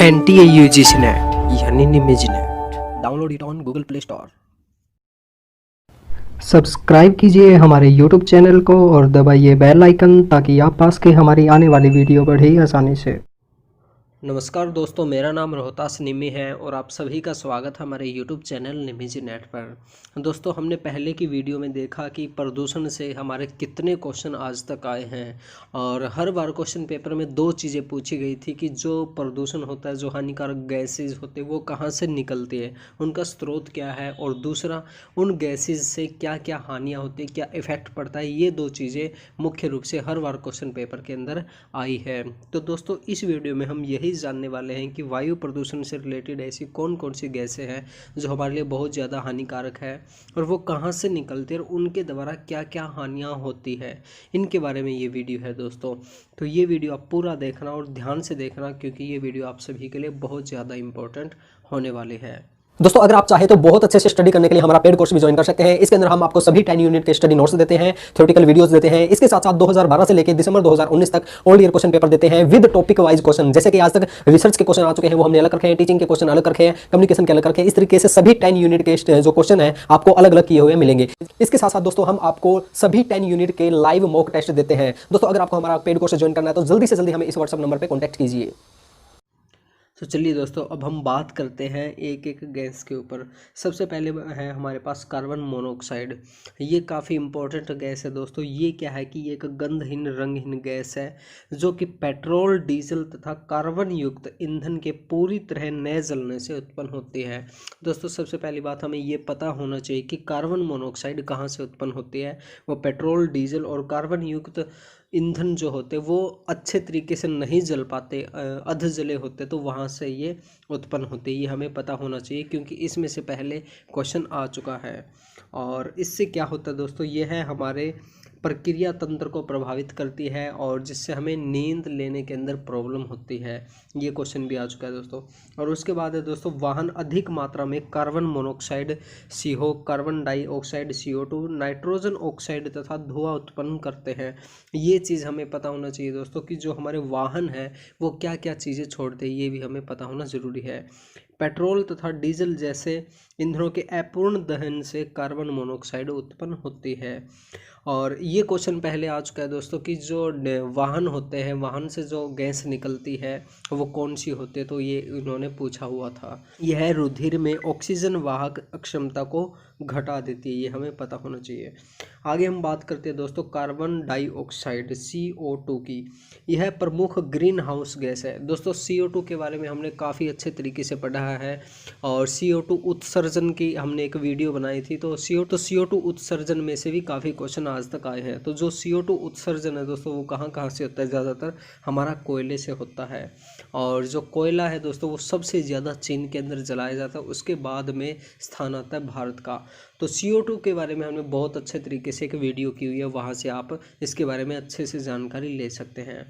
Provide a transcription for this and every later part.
anti-UGC net यानी निमिज net. Download it on Google play store. Subscribe कीजिए हमारे YouTube चैनल को और दबाइए बेल आइकन ताकि आप पास के हमारी आने वाली वीडियो बढ़े आसानी से। नमस्कार दोस्तों, मेरा नाम रोहतास निमी है और आप सभी का स्वागत है हमारे YouTube चैनल निमिज नेट पर। दोस्तों, हमने पहले की वीडियो में देखा कि प्रदूषण से हमारे कितने क्वेश्चन आज तक आए हैं और हर बार क्वेश्चन पेपर में दो चीज़ें पूछी गई थी कि जो प्रदूषण होता है, जो हानिकारक गैसेज होते हैं वो कहाँ से निकलती है, उनका स्रोत क्या है, और दूसरा उन गैसेज से क्या क्या हानियाँ होती हैं, क्या इफ़ेक्ट पड़ता है। ये दो चीज़ें मुख्य रूप से हर बार क्वेश्चन पेपर के अंदर आई है। तो दोस्तों, इस वीडियो में हम यही जानने वाले हैं कि वायु प्रदूषण से रिलेटेड ऐसी कौन कौन सी गैसें हैं जो हमारे लिए बहुत ज़्यादा हानिकारक है और वो कहाँ से निकलती है और उनके द्वारा क्या क्या हानियाँ होती है, इनके बारे में ये वीडियो है दोस्तों। तो ये वीडियो आप पूरा देखना और ध्यान से देखना, क्योंकि ये वीडियो आप सभी के लिए बहुत ज़्यादा इंपॉर्टेंट होने वाली है। दोस्तों, अगर आप चाहे तो बहुत अच्छे से स्टडी करने के लिए हमारा पेड कोर्स भी ज्वाइन कर सकते हैं। इसके अंदर हम आपको सभी 10 यूनिट के स्टडी नोट्स देते हैं, थ्योरेटिकल वीडियोस देते हैं। इसके साथ साथ 2012 से लेकर दिसंबर 2019 तक ऑल ईयर क्वेश्चन पेपर देते हैं विद टॉपिक वाइज क्वेश्चन। जैसे कि आज तक रिसर्च के क्वेश्चन आ चुके हैं वो हमने अलग रखे हैं, टीचिंग के क्वेश्चन अलग रखे हैं, कम्युनिकेशन के अलग रखे हैं। इस तरीके से सभी 10 यूनिट के जो क्वेश्चन है आपको अलग अलग किए हुए मिलेंगे। इसके साथ साथ दोस्तों हम आपको सभी 10 यूनिट के लाइव मॉक टेस्ट देते हैं। दोस्तों, अगर आपको हमारा पेड कोर्स ज्वाइन करना है तो जल्दी से जल्दी हमें इस व्हाट्सएप नंबर पर कॉन्टैक्ट कीजिए। तो चलिए दोस्तों, अब हम बात करते हैं एक एक गैस के ऊपर। सबसे पहले है हमारे पास कार्बन मोनोऑक्साइड। ये काफ़ी इंपॉर्टेंट गैस है दोस्तों। ये क्या है कि ये एक गंधहीन रंगहीन गैस है जो कि पेट्रोल, डीजल तथा कार्बन युक्त ईंधन के पूरी तरह न जलने से उत्पन्न होती है। दोस्तों, सबसे पहली बात हमें ये पता होना चाहिए कि कार्बन मोनोऑक्साइड कहाँ से उत्पन्न होती है। वो पेट्रोल, डीजल और कार्बन युक्त ईंधन जो होते वो अच्छे तरीके से नहीं जल पाते, अध जले होते, तो वहाँ से ये उत्पन्न होते। ये हमें पता होना चाहिए क्योंकि इसमें से पहले क्वेश्चन आ चुका है। और इससे क्या होता है दोस्तों, ये है हमारे प्रक्रिया तंत्र को प्रभावित करती है और जिससे हमें नींद लेने के अंदर प्रॉब्लम होती है। ये क्वेश्चन भी आ चुका है दोस्तों। और उसके बाद है दोस्तों, वाहन अधिक मात्रा में carbon monoxide CO, carbon dioxide CO2, nitrogen oxide तथा धुआं उत्पन्न करते हैं। ये चीज़ हमें पता होना चाहिए दोस्तों कि जो हमारे वाहन हैं वो क्या क्या चीज़ें छोड़ते हैं, ये भी हमें पता होना ज़रूरी है। पेट्रोल तथा डीजल जैसे ईंधनों के अपूर्ण दहन से कार्बन मोनोऑक्साइड उत्पन्न होती है। और ये क्वेश्चन पहले आ चुका है दोस्तों कि जो वाहन होते हैं, वाहन से जो गैस निकलती है वो कौन सी होती है, तो ये इन्होंने पूछा हुआ था। यह रुधिर में ऑक्सीजन वाहक अक्षमता को घटा देती है, ये हमें पता होना चाहिए। आगे हम बात करते हैं दोस्तों कार्बन डाइऑक्साइड CO2 की। यह प्रमुख ग्रीन हाउस गैस है दोस्तों। CO2 के बारे में हमने काफ़ी अच्छे तरीके से पढ़ा है और CO2 उत्सर्जन की हमने एक वीडियो बनाई थी। तो CO2 उत्सर्जन में से भी काफ़ी क्वेश्चन आज तक आए हैं। तो जो CO2 उत्सर्जन है दोस्तों वो कहाँ कहाँ से होता है, ज़्यादातर हमारा कोयले से होता है। और जो कोयला है दोस्तों वो सबसे ज़्यादा चीन के अंदर जलाया जाता है, उसके बाद में स्थान आता है भारत का। तो CO2 के बारे में हमने बहुत अच्छे तरीके से एक वीडियो की हुई है, वहाँ से आप इसके बारे में अच्छे से जानकारी ले सकते हैं।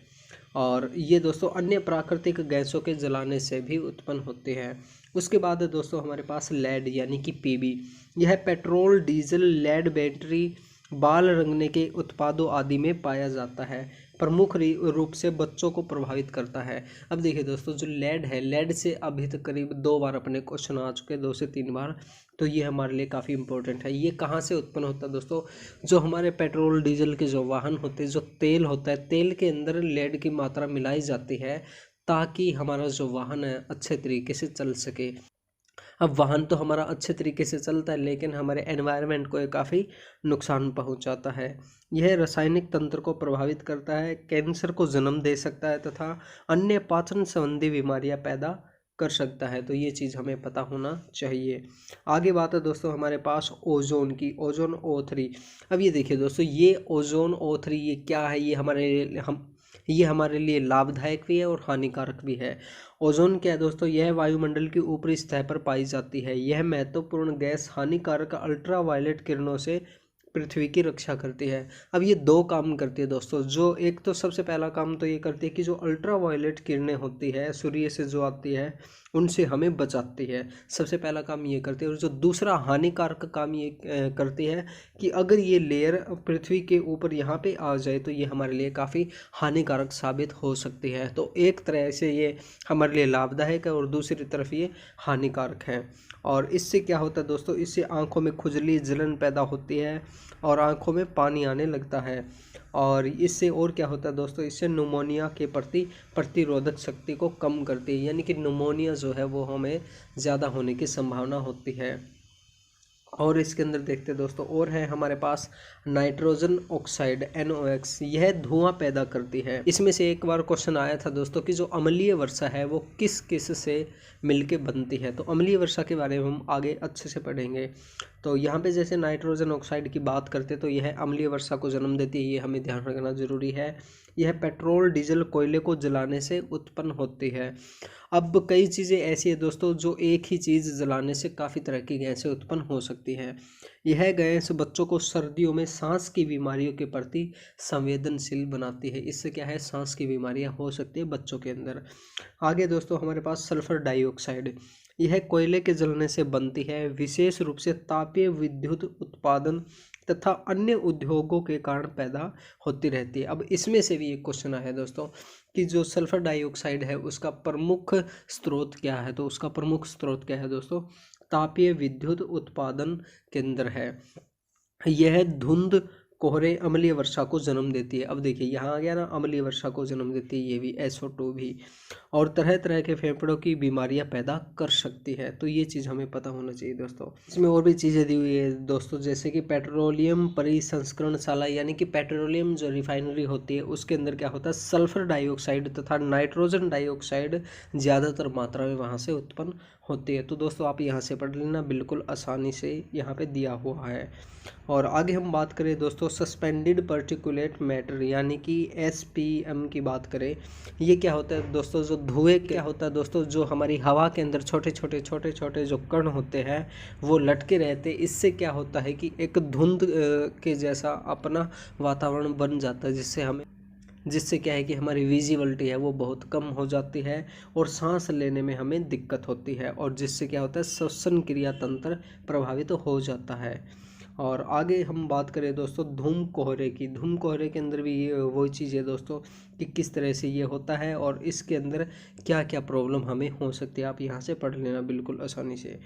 और ये दोस्तों अन्य प्राकृतिक गैसों के जलाने से भी उत्पन्न होते हैं। उसके बाद है दोस्तों हमारे पास लेड यानी कि PB। यह पेट्रोल, डीजल, लेड बैटरी, बाल रंगने के उत्पादों आदि में पाया जाता है। प्रमुख रूप से बच्चों को प्रभावित करता है। अब देखिए दोस्तों, जो लेड है, लेड से अभी तक करीब 2 बार अपने क्वेश्चन आ चुके हैं, 2 से 3 बार। तो ये हमारे लिए काफ़ी इंपॉर्टेंट है। ये कहाँ से उत्पन्न होता है दोस्तों, जो हमारे पेट्रोल डीजल के जो वाहन होते हैं, जो तेल होता है, तेल के अंदर लेड की मात्रा मिलाई जाती है ताकि हमारा जो वाहन है अच्छे तरीके से चल सके। अब वाहन तो हमारा अच्छे तरीके से चलता है लेकिन हमारे एनवायरनमेंट को ये काफ़ी नुकसान पहुंचाता है। यह रासायनिक तंत्र को प्रभावित करता है, कैंसर को जन्म दे सकता है तथा अन्य पाचन संबंधी बीमारियां पैदा कर सकता है। तो ये चीज़ हमें पता होना चाहिए। आगे बात है दोस्तों हमारे पास ओजोन की, ओजोन O3। अब ये देखिए दोस्तों, ये ओजोन O3 ये क्या है, ये हमारे लिए लाभदायक भी है और हानिकारक भी है। ओजोन क्या है दोस्तों, यह वायुमंडल की ऊपरी सतह पर पाई जाती है। यह महत्वपूर्ण गैस हानिकारक अल्ट्रावायलेट किरणों से पृथ्वी की रक्षा करती है। अब ये दो काम करती है दोस्तों, जो एक तो सबसे पहला काम तो ये करती है कि जो अल्ट्रा वायलेट किरणें होती है सूर्य से जो आती है उनसे हमें बचाती है, सबसे पहला काम ये करती है। और जो दूसरा हानिकारक काम ये करती है कि अगर ये लेयर पृथ्वी के ऊपर यहाँ पे आ जाए तो ये हमारे लिए काफ़ी हानिकारक साबित हो सकती है। तो एक तरह से ये हमारे लिए लाभदायक है और दूसरी तरफ ये हानिकारक है। और इससे क्या होता है दोस्तों, इससे आंखों में खुजली जलन पैदा होती है और आंखों में पानी आने लगता है। और इससे और क्या होता है दोस्तों, इससे न्यूमोनिया के प्रति प्रतिरोधक शक्ति को कम करती है, यानी कि न्यूमोनिया जो है वो हमें ज़्यादा होने की संभावना होती है। और इसके अंदर देखते हैं दोस्तों, और है हमारे पास नाइट्रोजन ऑक्साइड NOx, यह धुआं पैदा करती है। इसमें से एक बार क्वेश्चन आया था दोस्तों कि जो अम्लीय वर्षा है वो किस किस से मिलके बनती है। तो अम्लीय वर्षा के बारे में हम आगे अच्छे से पढ़ेंगे। तो यहाँ पे जैसे नाइट्रोजन ऑक्साइड की बात करते तो यह अम्लीय वर्षा को जन्म देती है, ये हमें ध्यान रखना जरूरी है। यह पेट्रोल डीजल कोयले को जलाने से उत्पन्न होती है। अब कई चीज़ें ऐसी है दोस्तों जो एक ही चीज़ जलाने से काफ़ी तरह की गैसें उत्पन्न हो सकती हैं। यह गैस बच्चों को सर्दियों में सांस की बीमारियों के प्रति संवेदनशील बनाती है। इससे क्या है, सांस की बीमारियां हो सकती है बच्चों के अंदर। आगे दोस्तों हमारे पास सल्फर डाइऑक्साइड, यह कोयले के जलने से बनती है, विशेष रूप से तापीय विद्युत उत्पादन तथा अन्य उद्योगों के कारण पैदा होती रहती है। अब इसमें से भी एक क्वेश्चन आया है दोस्तों कि जो सल्फर डाइऑक्साइड है उसका प्रमुख स्रोत क्या है। तो उसका प्रमुख स्रोत क्या है दोस्तों, तापीय विद्युत उत्पादन केंद्र है। यह धुंध कोहरे अम्लीय वर्षा को जन्म देती है। अब देखिए यहाँ आ गया ना, अम्लीय वर्षा को जन्म देती है ये भी, SO2 भी, और तरह तरह के फेफड़ों की बीमारियां पैदा कर सकती है। तो ये चीज़ हमें पता होना चाहिए दोस्तों। इसमें और भी चीज़ें दी हुई है दोस्तों, जैसे कि पेट्रोलियम परिसंस्करणशाला, यानी कि पेट्रोलियम जो रिफाइनरी होती है उसके अंदर क्या होता है, सल्फर डाइऑक्साइड तथा नाइट्रोजन डाइऑक्साइड ज़्यादातर मात्रा में वहाँ से उत्पन्न होती है। तो दोस्तों आप यहाँ से पढ़ लेना, बिल्कुल आसानी से यहाँ पे दिया हुआ है। और आगे हम बात करें दोस्तों सस्पेंडेड पार्टिकुलेट मैटर, यानी कि SPM की बात करें, ये क्या होता है दोस्तों, जो धुएं क्या होता है दोस्तों, जो हमारी हवा के अंदर छोटे छोटे जो कण होते हैं वो लटके रहते हैं। इससे क्या होता है कि एक धुंध के जैसा अपना वातावरण बन जाता है, जिससे क्या है कि हमारी विजिबिलिटी है वो बहुत कम हो जाती है और सांस लेने में हमें दिक्कत होती है, और जिससे क्या होता है श्वसन क्रिया तंत्र प्रभावित हो जाता है। और आगे हम बात करें दोस्तों धूम कोहरे की, धूम कोहरे के अंदर भी ये वही चीज़ है दोस्तों कि किस तरह से ये होता है और इसके अंदर क्या क्या प्रॉब्लम हमें हो सकती है। आप यहाँ से पढ़ लेना बिल्कुल आसानी से।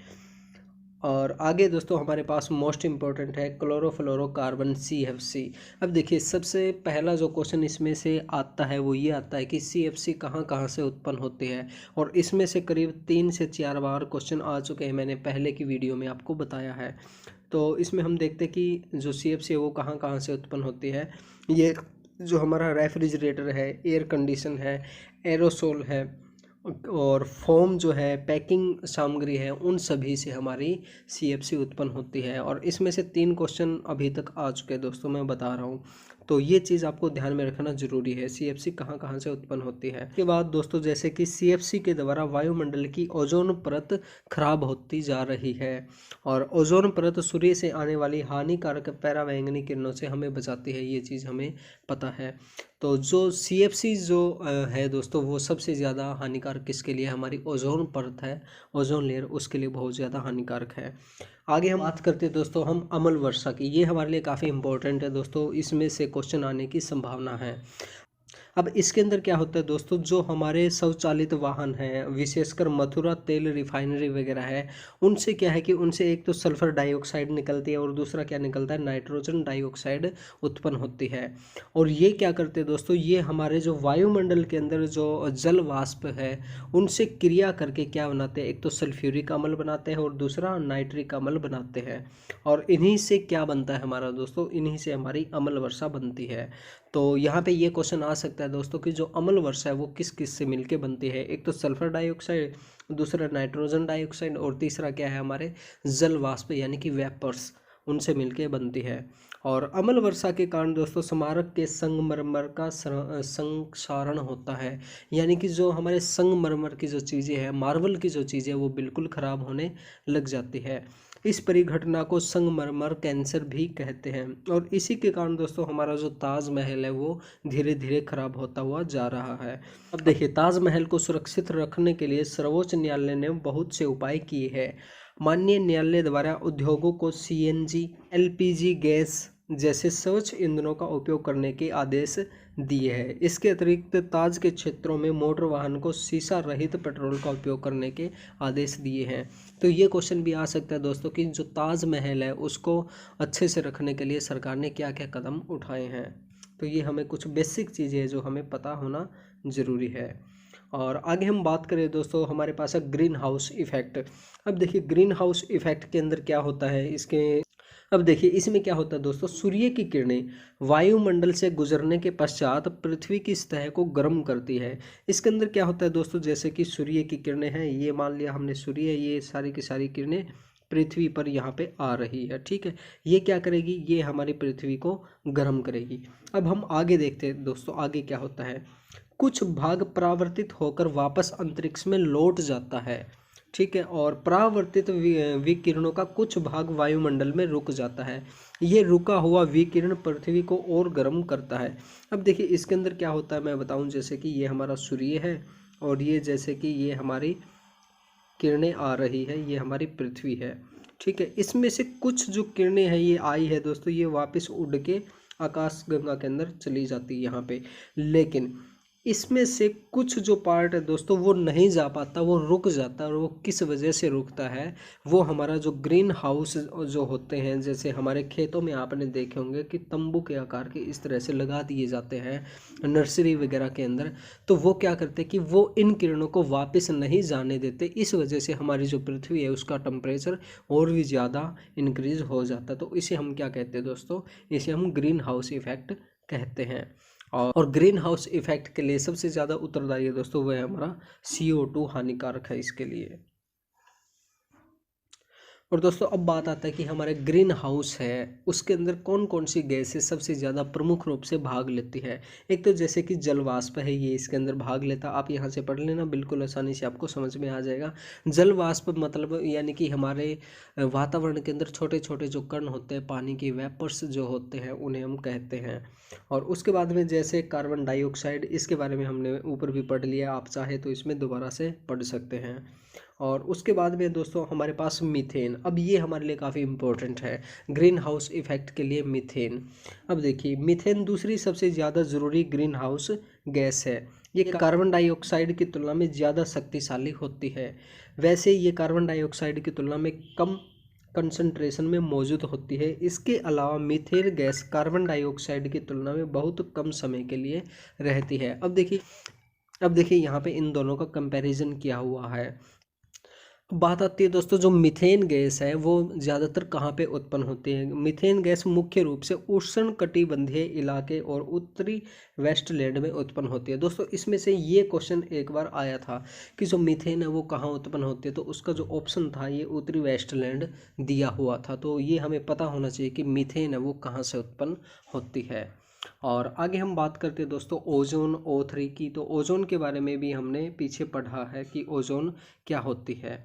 और आगे दोस्तों हमारे पास मोस्ट इम्पॉर्टेंट है क्लोरोफ्लोरोकार्बन CFC। अब देखिए सबसे पहला जो क्वेश्चन इसमें से आता है वो ये आता है कि CFC कहाँ कहाँ से उत्पन्न होती है, और इसमें से करीब 3 से 4 बार क्वेश्चन आ चुके हैं, मैंने पहले की वीडियो में आपको बताया है। तो इसमें हम देखते हैं कि जो CFC है वो कहाँ कहाँ से उत्पन्न होती है। ये जो हमारा रेफ्रिजरेटर है, एयर कंडीशन है, एरोसोल है और फोम जो है, पैकिंग सामग्री है, उन सभी से हमारी CFC उत्पन्न होती है। और इसमें से 3 क्वेश्चन अभी तक आ चुके हैं दोस्तों, मैं बता रहा हूँ। तो ये चीज़ आपको ध्यान में रखना जरूरी है, CFC कहाँ कहाँ से उत्पन्न होती है। उसके बाद दोस्तों जैसे कि CFC के द्वारा वायुमंडल की ओजोन परत खराब होती जा रही है, और ओजोन परत सूर्य से आने वाली हानिकारक पराबैंगनी किरणों से हमें बचाती है, ये चीज़ हमें पता है। तो जो CFC जो है दोस्तों वो सबसे ज़्यादा हानिकारक किसके लिए, हमारी ओजोन परत है, ओजोन लेयर, उसके लिए बहुत ज़्यादा हानिकारक है। आगे हम बात करते हैं दोस्तों हम अम्ल वर्षा की, ये हमारे लिए काफ़ी इंपॉर्टेंट है दोस्तों, इसमें से क्वेश्चन आने की संभावना है। अब इसके अंदर क्या होता है दोस्तों, जो हमारे स्वचालित वाहन हैं, विशेषकर मथुरा तेल रिफाइनरी वगैरह है, उनसे क्या है कि उनसे एक तो सल्फर डाइऑक्साइड निकलती है और दूसरा क्या निकलता है, नाइट्रोजन डाइऑक्साइड उत्पन्न होती है। और ये क्या करते हैं दोस्तों, ये हमारे जो वायुमंडल के अंदर जो जल वाष्प है उनसे क्रिया करके क्या बनाते हैं, एक तो सल्फ्यूरिक अम्ल बनाते हैं और दूसरा नाइट्रिक अम्ल बनाते हैं। और इन्हीं से क्या बनता है हमारा दोस्तों, इन्हीं से हमारी अम्ल वर्षा बनती है। तो यहाँ पे ये क्वेश्चन आ सकता है दोस्तों कि जो अम्ल वर्षा है वो किस किस से मिलके बनती है, एक तो सल्फर डाइऑक्साइड, दूसरा नाइट्रोजन डाइऑक्साइड और तीसरा क्या है हमारे जल वाष्प यानी कि वेपर्स, उनसे मिलके बनती है। और अम्ल वर्षा के कारण दोस्तों स्मारक के संगमरमर का संक्षारण होता है, यानी कि जो हमारे संगमरमर की जो चीज़ें हैं, मार्बल की जो चीज़ें हैं वो बिल्कुल ख़राब होने लग जाती है। इस परिघटना को संगमरमर कैंसर भी कहते हैं। और इसी के कारण दोस्तों हमारा जो ताजमहल है वो धीरे धीरे खराब होता हुआ जा रहा है। अब देखिए, ताजमहल को सुरक्षित रखने के लिए सर्वोच्च न्यायालय ने बहुत से उपाय किए हैं। माननीय न्यायालय द्वारा उद्योगों को सीएनजी, एलपीजी गैस जैसे स्वच्छ ईंधनों का उपयोग करने के आदेश दिए हैं। इसके अतिरिक्त ताज के क्षेत्रों में मोटर वाहन को शीशा रहित पेट्रोल का उपयोग करने के आदेश दिए हैं। तो ये क्वेश्चन भी आ सकता है दोस्तों कि जो ताजमहल है उसको अच्छे से रखने के लिए सरकार ने क्या क्या कदम उठाए हैं। तो ये हमें कुछ बेसिक चीज़ें हैं जो हमें पता होना ज़रूरी है। और आगे हम बात करें दोस्तों, हमारे पास है ग्रीन हाउस इफेक्ट। अब देखिए, ग्रीन हाउस इफेक्ट के अंदर क्या होता है अब देखिए इसमें क्या होता है दोस्तों, सूर्य की किरणें वायुमंडल से गुजरने के पश्चात पृथ्वी की सतह को गर्म करती है। इसके अंदर क्या होता है दोस्तों, जैसे कि सूर्य की किरणें हैं, ये मान लिया हमने सूर्य, ये सारी की सारी किरणें पृथ्वी पर यहाँ पे आ रही है, ठीक है। ये क्या करेगी, ये हमारी पृथ्वी को गर्म करेगी। अब हम आगे देखते हैं दोस्तों, आगे क्या होता है। कुछ भाग परावर्तित होकर वापस अंतरिक्ष में लौट जाता है, ठीक है। और परावर्तित विकिरणों का कुछ भाग वायुमंडल में रुक जाता है। ये रुका हुआ विकिरण पृथ्वी को और गर्म करता है। अब देखिए इसके अंदर क्या होता है मैं बताऊं, जैसे कि ये हमारा सूर्य है और ये जैसे कि ये हमारी किरणें आ रही है, ये हमारी पृथ्वी है, ठीक है। इसमें से कुछ जो किरणें हैं ये आई है दोस्तों, ये वापस उड़ के आकाश गंगा के अंदर चली जाती है यहाँ पे। लेकिन इसमें से कुछ जो पार्ट है दोस्तों वो नहीं जा पाता, वो रुक जाता है। और वो किस वजह से रुकता है, वो हमारा जो ग्रीन हाउस जो होते हैं, जैसे हमारे खेतों में आपने देखे होंगे कि तंबू के आकार के इस तरह से लगा दिए जाते हैं नर्सरी वगैरह के अंदर। तो वो क्या करते हैं कि वो इन किरणों को वापस नहीं जाने देते। इस वजह से हमारी जो पृथ्वी है उसका टेम्परेचर और भी ज़्यादा इंक्रीज हो जाता है। तो इसे हम क्या कहते हैं दोस्तों, इसे हम ग्रीन हाउस इफेक्ट कहते हैं। और ग्रीन हाउस इफेक्ट के लिए सबसे ज़्यादा उत्तरदायी है दोस्तों वह है हमारा CO2 हानिकारक है इसके लिए। और दोस्तों अब बात आता है कि हमारे ग्रीन हाउस है उसके अंदर कौन कौन सी गैसें सबसे ज़्यादा प्रमुख रूप से भाग लेती है। एक तो जैसे कि जल वाष्प है, ये इसके अंदर भाग लेता, आप यहाँ से पढ़ लेना, बिल्कुल आसानी से आपको समझ में आ जाएगा। जल वाष्प मतलब यानी कि हमारे वातावरण के अंदर छोटे छोटे जो कण होते हैं, पानी की वेपर्स जो होते हैं, उन्हें हम कहते हैं। और उसके बाद में जैसे कार्बन डाइऑक्साइड, इसके बारे में हमने ऊपर भी पढ़ लिया, आप चाहे तो इसमें दोबारा से पढ़ सकते हैं। और उसके बाद में दोस्तों हमारे पास मीथेन। अब ये हमारे लिए काफ़ी इम्पोर्टेंट है ग्रीन हाउस इफेक्ट के लिए, मीथेन। अब देखिए मीथेन दूसरी सबसे ज़्यादा ज़रूरी ग्रीन हाउस गैस है। ये कार्बन डाइऑक्साइड की तुलना में ज़्यादा शक्तिशाली होती है। वैसे ये कार्बन डाइऑक्साइड की तुलना में कम कंसंट्रेशन में मौजूद होती है। इसके अलावा मीथेन गैस कार्बन डाइऑक्साइड की तुलना में बहुत कम समय के लिए रहती है। अब देखिए यहाँ पे इन दोनों का कंपैरिजन किया हुआ है। बात आती है दोस्तों, जो मीथेन गैस है वो ज़्यादातर कहाँ पे उत्पन्न होती है। मीथेन गैस मुख्य रूप से उष्णकटिबंधीय इलाके और उत्तरी वेस्टलैंड में उत्पन्न होती है। दोस्तों इसमें से ये क्वेश्चन एक बार आया था कि जो मीथेन है वो कहाँ उत्पन्न होती है, तो उसका जो ऑप्शन था ये उत्तरी वेस्टलैंड दिया हुआ था। तो ये हमें पता होना चाहिए कि मीथेन है वो कहाँ से उत्पन्न होती है। और आगे हम बात करते हैं दोस्तों ओजोन O3 की। तो ओजोन के बारे में भी हमने पीछे पढ़ा है कि ओजोन क्या होती है।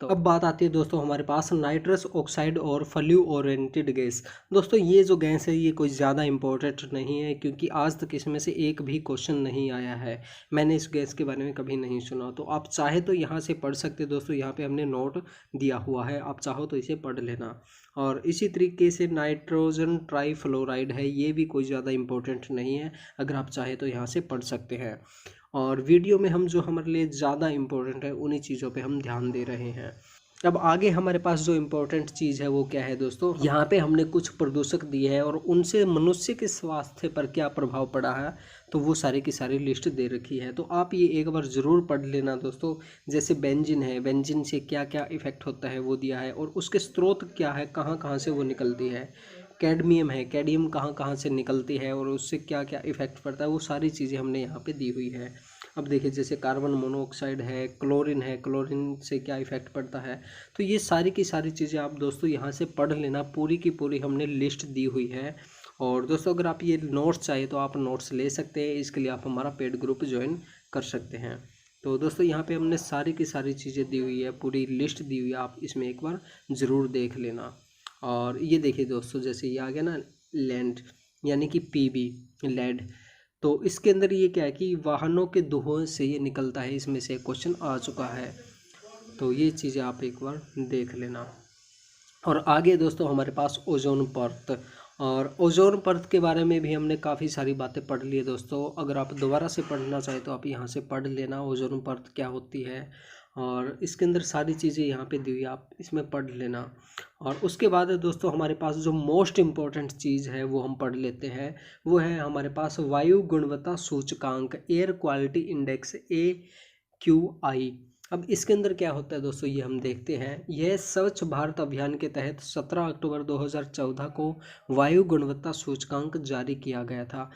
तो अब बात आती है दोस्तों हमारे पास नाइट्रस ऑक्साइड और फ्लूओरेटेड गैस। दोस्तों ये जो गैस है ये कोई ज़्यादा इंपॉर्टेंट नहीं है, क्योंकि आज तक इसमें से एक भी क्वेश्चन नहीं आया है। मैंने इस गैस के बारे में कभी नहीं सुना। तो आप चाहे तो यहाँ से पढ़ सकते हैं दोस्तों, यहाँ पे हमने नोट दिया हुआ है, आप चाहो तो इसे पढ़ लेना। और इसी तरीके से नाइट्रोजन ट्राईफ्लोराइड है, ये भी कोई ज़्यादा इंपॉर्टेंट नहीं है, अगर आप चाहे तो यहाँ से पढ़ सकते हैं। और वीडियो में हम जो हमारे लिए ज़्यादा इम्पोर्टेंट है उन्हीं चीज़ों पे हम ध्यान दे रहे हैं। अब आगे हमारे पास जो इम्पोर्टेंट चीज़ है वो क्या है दोस्तों, यहाँ पे हमने कुछ प्रदूषक दिए हैं और उनसे मनुष्य के स्वास्थ्य पर क्या प्रभाव पड़ा है, तो वो सारी की सारी लिस्ट दे रखी है। तो आप ये एक बार ज़रूर पढ़ लेना दोस्तों। जैसे बेंजीन है, बेंजीन से क्या क्या इफ़ेक्ट होता है वो दिया है, और उसके स्रोत क्या है, कहाँ कहाँ से वो निकलती है। कैडमियम है, कैडमियम कहाँ कहाँ से निकलती है और उससे क्या क्या इफ़ेक्ट पड़ता है, वो सारी चीज़ें हमने यहाँ पे दी हुई है। अब देखिए जैसे कार्बन मोनोऑक्साइड है, क्लोरीन से क्या इफ़ेक्ट पड़ता है। तो ये सारी की सारी चीज़ें आप दोस्तों यहाँ से पढ़ लेना, पूरी की पूरी हमने लिस्ट दी हुई है। और दोस्तों अगर आप ये नोट्स चाहिए तो आप नोट्स ले सकते हैं, इसके लिए आप हमारा पेड ग्रुप ज्वाइन कर सकते हैं। तो दोस्तों यहाँ पे हमने सारी की सारी चीज़ें दी हुई है, पूरी लिस्ट दी हुई है, आप इसमें एक बार ज़रूर देख लेना। और ये देखिए दोस्तों, जैसे ये आ गया ना लैंड यानी कि पीबी लेड, तो इसके अंदर ये क्या है कि वाहनों के धुएं से ये निकलता है, इसमें से क्वेश्चन आ चुका है। तो ये चीज़ें आप एक बार देख लेना। और आगे दोस्तों हमारे पास ओजोन परत, और ओजोन परत के बारे में भी हमने काफ़ी सारी बातें पढ़ ली है दोस्तों। अगर आप दोबारा से पढ़ना चाहें तो आप यहाँ से पढ़ लेना ओजोन परत क्या होती है, और इसके अंदर सारी चीज़ें यहाँ पे दी हुई, आप इसमें पढ़ लेना। और उसके बाद दोस्तों हमारे पास जो मोस्ट इम्पॉर्टेंट चीज़ है वो हम पढ़ लेते हैं, वो है हमारे पास वायु गुणवत्ता सूचकांक, एयर क्वालिटी इंडेक्स, AQI। अब इसके अंदर क्या होता है दोस्तों, ये हम देखते हैं। यह स्वच्छ भारत अभियान के तहत 17 अक्टूबर 2014 को वायु गुणवत्ता सूचकांक जारी किया गया था।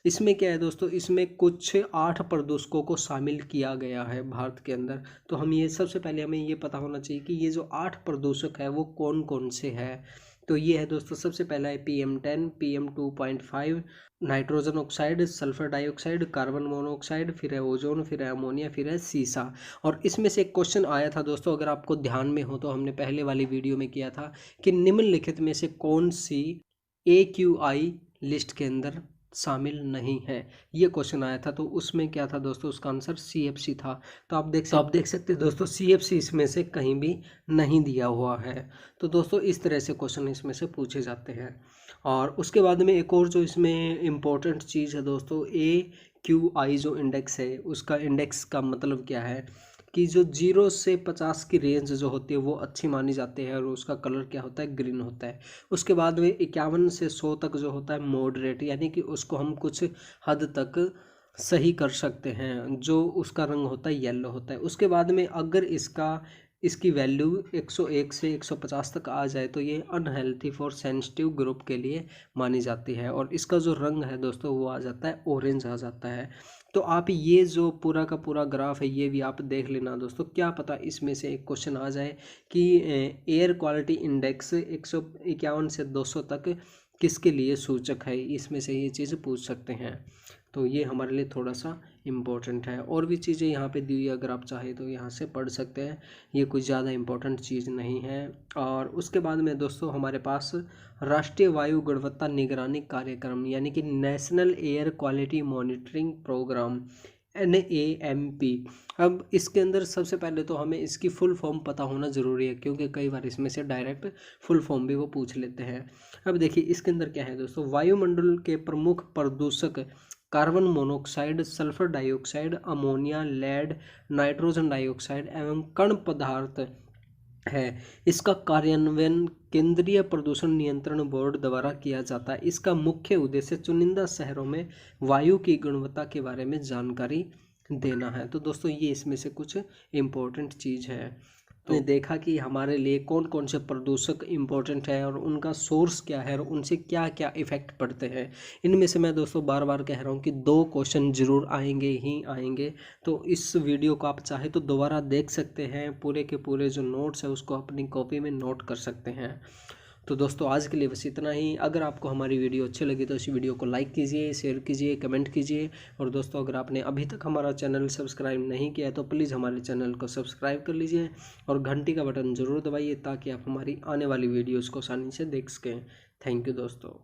इसमें क्या है दोस्तों, इसमें कुछ 8 प्रदूषकों को शामिल किया गया है भारत के अंदर। तो हम ये सबसे पहले हमें ये पता होना चाहिए कि ये जो 8 प्रदूषक है वो कौन कौन से हैं। तो ये है दोस्तों, सबसे पहला है PM10, PM2.5, nitrogen oxide, sulphur dioxide, carbon monoxide, फिर है ओजोन, फिर है अमोनिया, फिर है सीसा। और इसमें से एक क्वेश्चन आया था दोस्तों, अगर आपको ध्यान में हो तो हमने पहले वाली वीडियो में किया था कि निम्नलिखित में से कौन सी AQI लिस्ट के अंदर शामिल नहीं है, ये क्वेश्चन आया था। तो उसमें क्या था दोस्तों, उसका आंसर CFC था। तो आप देख सकते हैं दोस्तों, CFC इसमें से कहीं भी नहीं दिया हुआ है। तो दोस्तों इस तरह से क्वेश्चन इसमें से पूछे जाते हैं। और उसके बाद में एक और जो इसमें इम्पोर्टेंट चीज़ है दोस्तों, AQI जो इंडेक्स है, उसका इंडेक्स का मतलब क्या है कि जो 0 से 50 की रेंज जो होती है वो अच्छी मानी जाती है, और उसका कलर क्या होता है, ग्रीन होता है। उसके बाद में 51 से 100 तक जो होता है मॉडरेट, यानी कि उसको हम कुछ हद तक सही कर सकते हैं, जो उसका रंग होता है येलो होता है। उसके बाद में अगर इसकी वैल्यू 101 से 150 तक आ जाए तो ये अनहेल्थी फॉर सेंसिटिव ग्रुप के लिए मानी जाती है, और इसका जो रंग है दोस्तों वो आ जाता है ऑरेंज आ जाता है। तो आप ये जो पूरा का पूरा ग्राफ है ये भी आप देख लेना दोस्तों, क्या पता इसमें से एक क्वेश्चन आ जाए कि एयर क्वालिटी इंडेक्स 151 से 200 तक किसके लिए सूचक है, इसमें से ये चीज़ पूछ सकते हैं। तो ये हमारे लिए थोड़ा सा इम्पोर्टेंट है। और भी चीज़ें यहाँ पे दी हुई, अगर आप चाहें तो यहाँ से पढ़ सकते हैं, ये कुछ ज़्यादा इम्पोर्टेंट चीज़ नहीं है। और उसके बाद में दोस्तों हमारे पास राष्ट्रीय वायु गुणवत्ता निगरानी कार्यक्रम, यानी कि national air quality monitoring programme, NAMP। अब इसके अंदर सबसे पहले तो हमें इसकी फुल फॉर्म पता होना ज़रूरी है, क्योंकि कई बार इसमें से डायरेक्ट फुल फॉर्म भी वो पूछ लेते हैं। अब देखिए इसके अंदर क्या है दोस्तों, वायुमंडल के प्रमुख प्रदूषक carbon monoxide, sulphur dioxide, ammonia, lead, nitrogen dioxide एवं कण पदार्थ है। इसका कार्यान्वयन केंद्रीय प्रदूषण नियंत्रण बोर्ड द्वारा किया जाता है। इसका मुख्य उद्देश्य चुनिंदा शहरों में वायु की गुणवत्ता के बारे में जानकारी देना है। तो दोस्तों ये इसमें से कुछ इम्पोर्टेंट चीज़ है। तो देखा कि हमारे लिए कौन कौन से प्रदूषक इम्पोर्टेंट है और उनका सोर्स क्या है और उनसे क्या क्या इफ़ेक्ट पड़ते हैं। इनमें से मैं दोस्तों बार बार कह रहा हूँ कि 2 क्वेश्चन ज़रूर आएंगे ही आएंगे। तो इस वीडियो को आप चाहे तो दोबारा देख सकते हैं, पूरे के पूरे जो नोट्स है उसको अपनी कॉपी में नोट कर सकते हैं। तो दोस्तों आज के लिए बस इतना ही। अगर आपको हमारी वीडियो अच्छी लगी तो इस वीडियो को लाइक कीजिए, शेयर कीजिए, कमेंट कीजिए। और दोस्तों अगर आपने अभी तक हमारा चैनल सब्सक्राइब नहीं किया है तो प्लीज़ हमारे चैनल को सब्सक्राइब कर लीजिए और घंटी का बटन ज़रूर दबाइए, ताकि आप हमारी आने वाली वीडियोज़ को आसानी से देख सकें। थैंक यू दोस्तों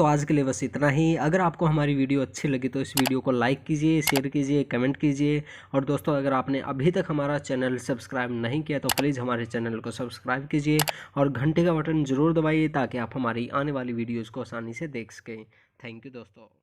आज के लिए बस इतना ही। अगर आपको हमारी वीडियो अच्छी लगी तो इस वीडियो को लाइक कीजिए, शेयर कीजिए, कमेंट कीजिए। और दोस्तों अगर आपने अभी तक हमारा चैनल सब्सक्राइब नहीं किया तो प्लीज़ हमारे चैनल को सब्सक्राइब कीजिए और घंटे का बटन ज़रूर दबाइए, ताकि आप हमारी आने वाली वीडियोज़ को आसानी से देख सकें। थैंक यू दोस्तों।